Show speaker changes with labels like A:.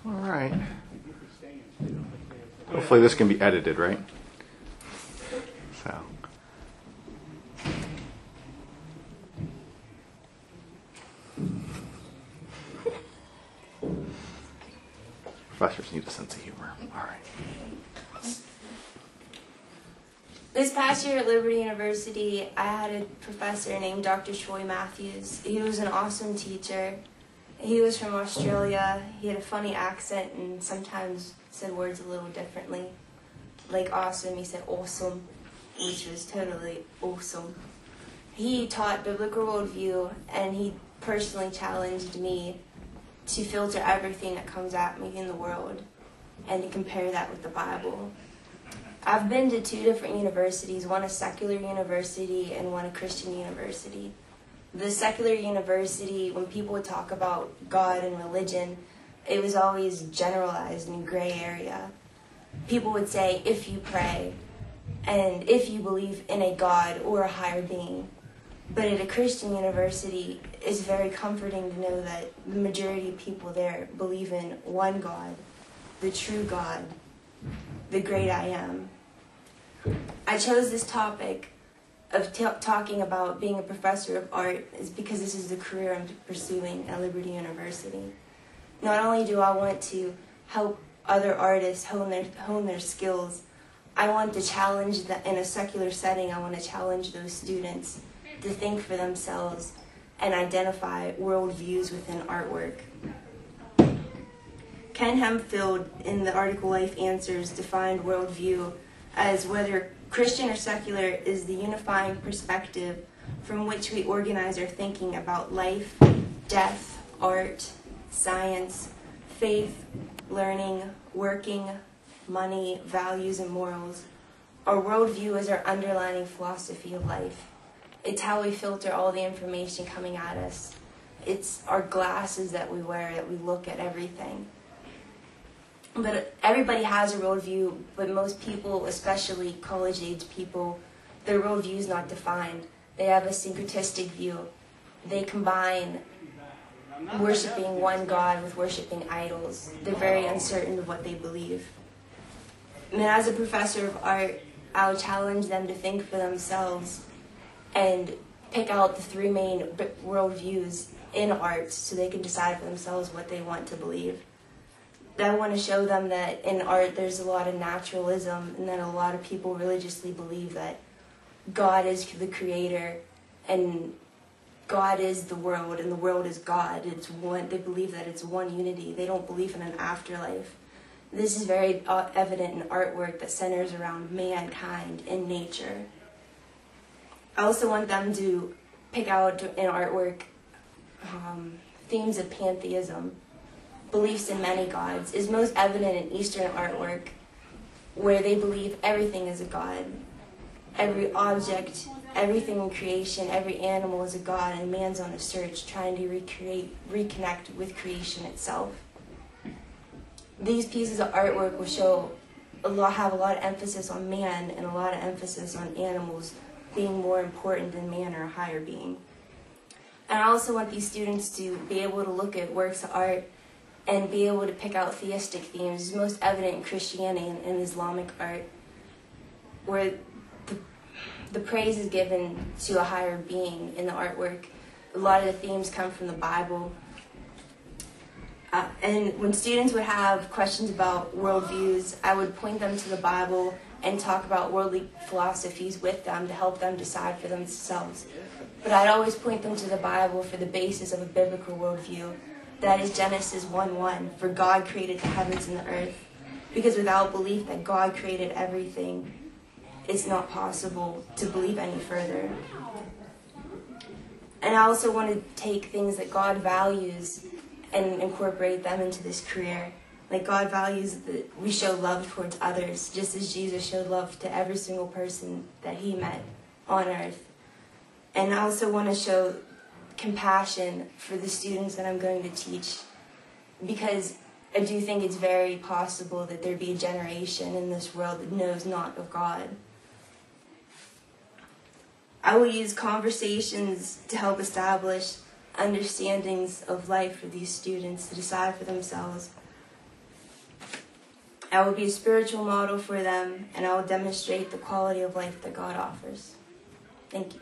A: All right. Hopefully this can be edited, right? So. Professors need a sense of humor. All right.
B: This past year at Liberty University, I had a professor named Dr. Troy Matthews. He was an awesome teacher. He was from Australia. He had a funny accent and sometimes said words a little differently. Like awesome, he said awesome, which was totally awesome. He taught biblical worldview, and he personally challenged me to filter everything that comes at me in the world and to compare that with the Bible. I've been to 2 different universities, one a secular university and one a Christian university. The secular university, when people would talk about God and religion, it was always generalized in a gray area. People would say, if you pray, and if you believe in a God or a higher being. But at a Christian university, it's very comforting to know that the majority of people there believe in one God, the true God, the great I am. I chose this topic of talking about being a professor of art is because this is the career I'm pursuing at Liberty University. Not only do I want to help other artists hone their skills, I want to challenge that in a secular setting. I want to challenge those students to think for themselves and identify worldviews within artwork. Ken Hempfield, in the article Life Answers, defined worldview as whether Christian or secular is the unifying perspective from which we organize our thinking about life, death, art, science, faith, learning, working, money, values, and morals. Our worldview is our underlying philosophy of life. It's how we filter all the information coming at us. It's our glasses that we wear, that we look at everything. But everybody has a worldview, but most people, especially college-age people, their worldview is not defined. They have a syncretistic view. They combine worshiping one God with worshiping idols. They're very uncertain of what they believe. And as a professor of art, I'll challenge them to think for themselves and pick out the 3 main worldviews in art so they can decide for themselves what they want to believe. I want to show them that in art there's a lot of naturalism, and that a lot of people religiously believe that God is the creator and God is the world and the world is God. It's one. They believe that it's one unity. They don't believe in an afterlife. This is very evident in artwork that centers around mankind and nature. I also want them to pick out in artwork themes of pantheism. Beliefs in many gods is most evident in Eastern artwork, where they believe everything is a god. Every object, everything in creation, every animal is a god, and man's on a search trying to reconnect with creation itself. These pieces of artwork will have a lot of emphasis on man and a lot of emphasis on animals being more important than man or a higher being. And I also want these students to be able to look at works of art and be able to pick out theistic themes. It's most evident in Christianity and Islamic art, where the praise is given to a higher being in the artwork. A lot of the themes come from the Bible. And when students would have questions about worldviews, I would point them to the Bible and talk about worldly philosophies with them to help them decide for themselves. But I'd always point them to the Bible for the basis of a biblical worldview. That is Genesis 1:1, for God created the heavens and the earth. Because without belief that God created everything, it's not possible to believe any further. And I also want to take things that God values and incorporate them into this career. Like God values that we show love towards others, just as Jesus showed love to every single person that he met on earth. And I also want to show compassion for the students that I'm going to teach, because I do think it's very possible that there be a generation in this world that knows not of God. I will use conversations to help establish understandings of life for these students to decide for themselves. I will be a spiritual model for them, and I will demonstrate the quality of life that God offers. Thank you.